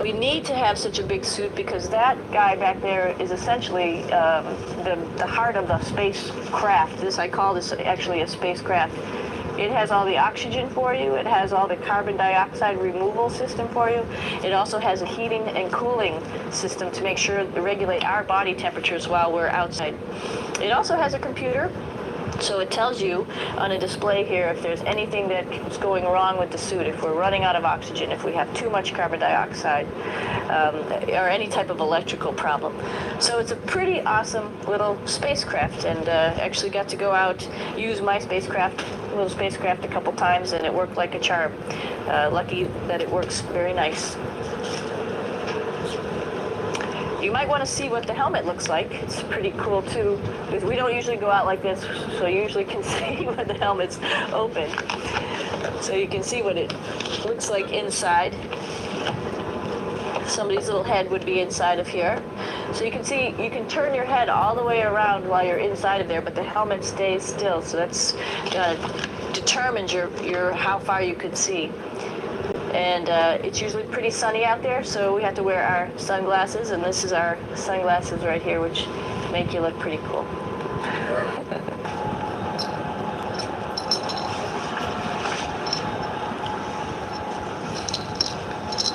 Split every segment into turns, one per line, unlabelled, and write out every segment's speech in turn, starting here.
We need to have such a big suit because that guy back there is essentially the heart of the spacecraft. I call this actually a spacecraft. It has all the oxygen for you. It has all the carbon dioxide removal system for you. It also has a heating and cooling system to make sure to regulate our body temperatures while we're outside. It also has a computer. So it tells you on a display here if there's anything that's going wrong with the suit, if we're running out of oxygen, if we have too much carbon dioxide, or any type of electrical problem. So it's a pretty awesome little spacecraft, and actually got to go out, use my little spacecraft a couple times, and it worked like a charm. Lucky that it works very nice. You might want to see what the helmet looks like. It's pretty cool too. We don't usually go out like this, so you usually can see when the helmet's open. So you can see what it looks like inside. Somebody's little head would be inside of here. So you can see, you can turn your head all the way around while you're inside of there, but the helmet stays still. So that's determines your how far you could see. And it's usually pretty sunny out there, so we have to wear our sunglasses, and this is our sunglasses right here, which make you look pretty cool.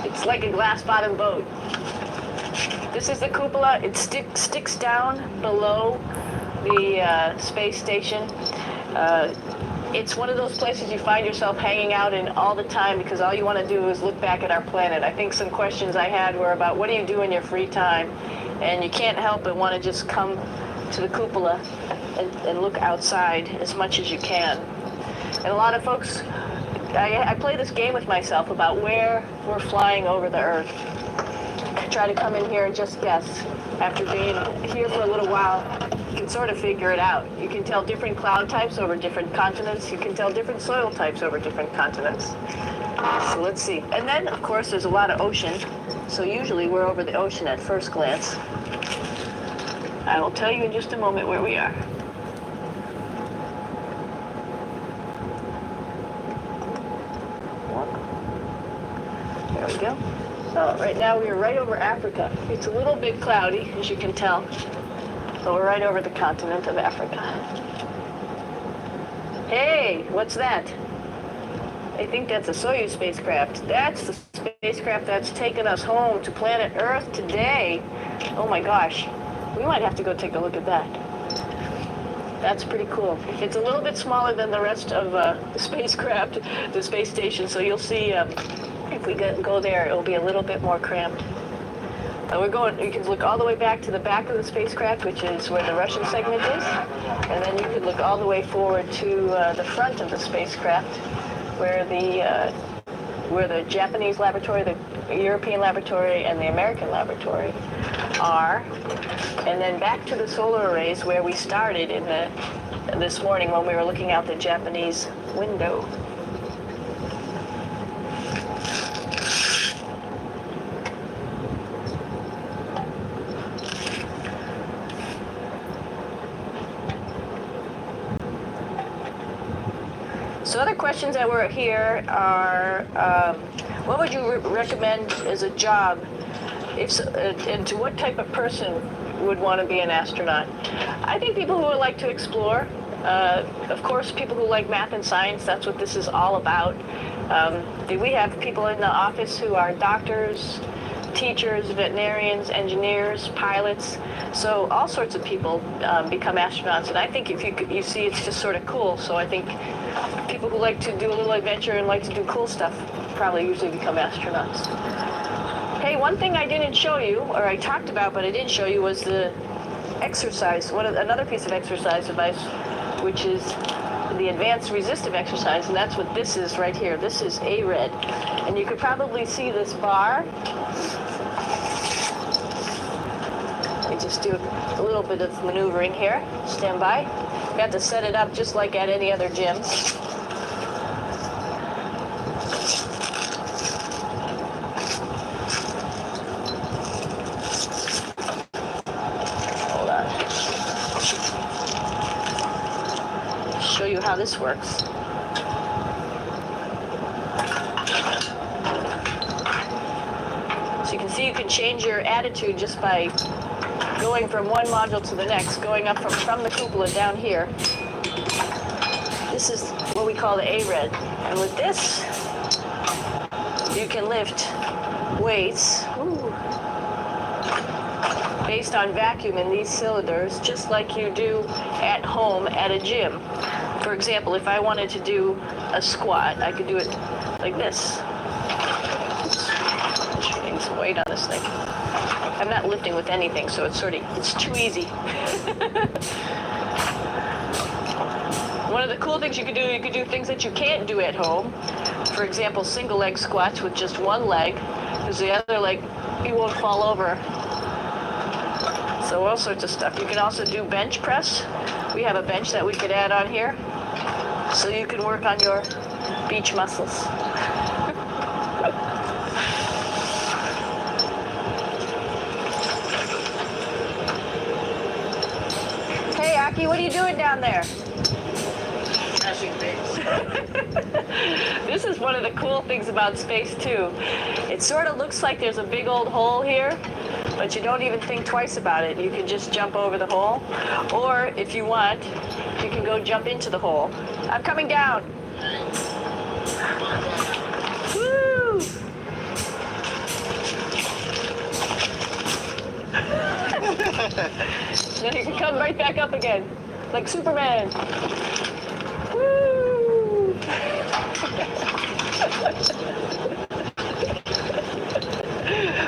It's like a glass-bottom boat. This is the cupola. It sticks down below the space station. It's one of those places you find yourself hanging out in all the time because all you want to do is look back at our planet. I think some questions I had were about what do you do in your free time? And you can't help but want to just come to the cupola and look outside as much as you can. And a lot of folks, I play this game with myself about where we're flying over the Earth. I try to come in here and just guess. After being here for a little while, you can sort of figure it out. You can tell different cloud types over different continents. You can tell different soil types over different continents. So let's see. And then, of course, there's a lot of ocean. So usually we're over the ocean at first glance. I will tell you in just a moment where we are. There we go. So right now we are right over Africa. It's a little bit cloudy, as you can tell. So we're right over the continent of Africa. Hey, what's that? I think that's a Soyuz spacecraft. That's the spacecraft that's taken us home to planet Earth today. Oh my gosh. We might have to go take a look at that. That's pretty cool. It's a little bit smaller than the rest of the spacecraft, the space station, so you'll see if we go there, it'll be a little bit more cramped. You can look all the way back to the back of the spacecraft, which is where the Russian segment is, and then you could look all the way forward to the front of the spacecraft, where the Japanese laboratory, the European laboratory, and the American laboratory are, and then back to the solar arrays where we started this morning when we were looking out the Japanese window. So other questions that were here are, what would you recommend as a job, and to what type of person would want to be an astronaut? I think people who would like to explore, of course people who like math and science, that's what this is all about. We have people in the office who are doctors, teachers, veterinarians, engineers, pilots, so all sorts of people become astronauts, and I think if you see it's just sort of cool, so I think people who like to do a little adventure and like to do cool stuff probably usually become astronauts. Hey, one thing I didn't show you, or I talked about but I didn't show you, was the exercise, another piece of exercise advice, which is the advanced resistive exercise, and that's what this is right here. This is ARED, and you could probably see this bar. Let me just do a little bit of maneuvering here. Stand by. You have to set it up just like at any other gym. Hold on. Show you how this works. So you See, you can change your attitude just by going from one module to the next, going up from the cupola down here. This is what we call the A-Red. And with this, you can lift weights based on vacuum in these cylinders, just like you do at home at a gym. For example, if I wanted to do a squat, I could do it like this. Getting some weight on this thing. I'm not lifting with anything, so it's too easy. One of the cool things you could do things that you can't do at home. For example, single leg squats with just one leg, because the other leg, you won't fall over. So all sorts of stuff. You can also do bench press. We have a bench that we could add on here, so you can work on your beach muscles. Hey, Aki, what are you doing down there? This is one of the cool things about space too. It sort of looks like there's a big old hole here, but you don't even think twice about it. You can just jump over the hole, or if you want, you can go jump into the hole. I'm coming down. Woo! Then you can come right back up again, like Superman. Woo!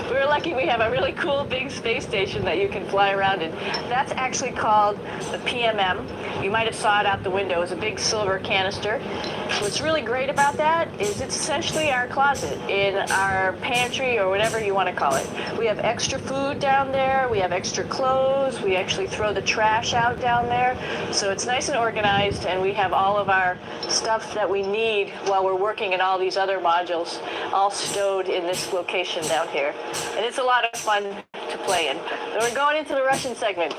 We're lucky we have a really cool big space station that you can fly around in. That's actually called the PMM. You might have saw it out the window. It's a big silver canister. What's really great about that is it's essentially our closet in our pantry or whatever you want to call it. We have extra food down there. We have extra clothes. We actually throw the trash out down there. So it's nice and organized, and we have all of our stuff that we need while we're working in all these other modules all stowed in this location down here. And it's a lot of fun to play in. So we're going into the Russian segment.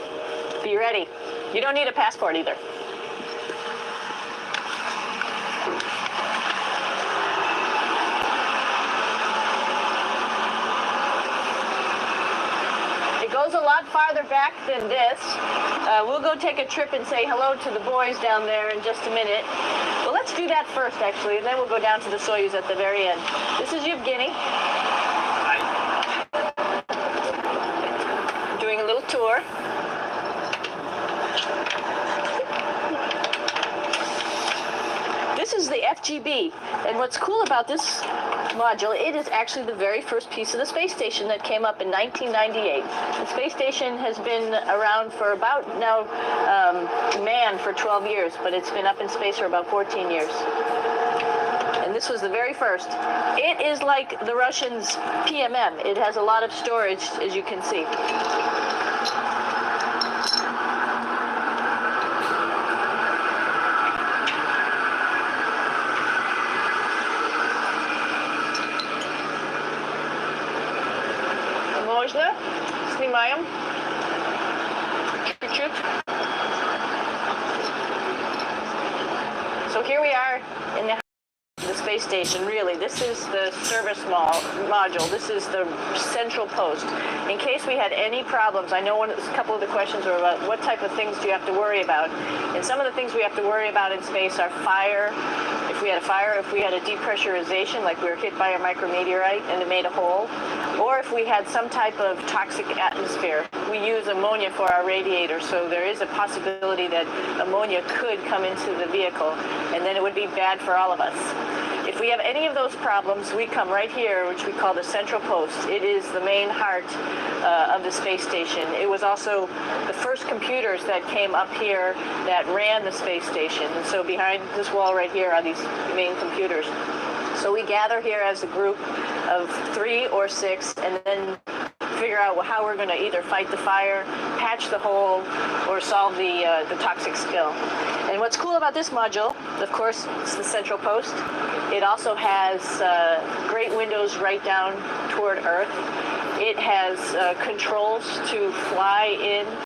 Be ready. You don't need a passport either. It goes a lot farther back than this. We'll go take a trip and say hello to the boys down there in just a minute. Well, let's do that first, actually, and then we'll go down to the Soyuz at the very end. This is Yevgeny. Doing a little tour. This is the FGB, and what's cool about this module, it is actually the very first piece of the space station that came up in 1998. The space station has been around for about now, manned for 12 years, but it's been up in space for about 14 years. And this was the very first. It is like the Russians' PMM. It has a lot of storage, as you can see. Можно? Снимаем. Чуть-чуть. So here we are in the space station. Really, this is the service module. This is the central post. In case we had any problems, I know a couple of the questions were about what type of things do you have to worry about. And some of the things we have to worry about in space are fire. If we had a fire, if we had a depressurization, like we were hit by a micrometeorite and it made a hole, or if we had some type of toxic atmosphere. We use ammonia for our radiator, so there is a possibility that ammonia could come into the vehicle, and then it would be bad for all of us. If we have any of those problems, we come right here, which we call the central post. It is the main heart of the space station. It was also the first computers that came up here that ran the space station. And so behind this wall right here are these main computers. So we gather here as a group of 3 or 6, and then figure out how we're going to either fight the fire, patch the hole, or solve the toxic spill. And what's cool about this module, of course, it's the central post. It also has great windows right down toward Earth. It has controls to fly in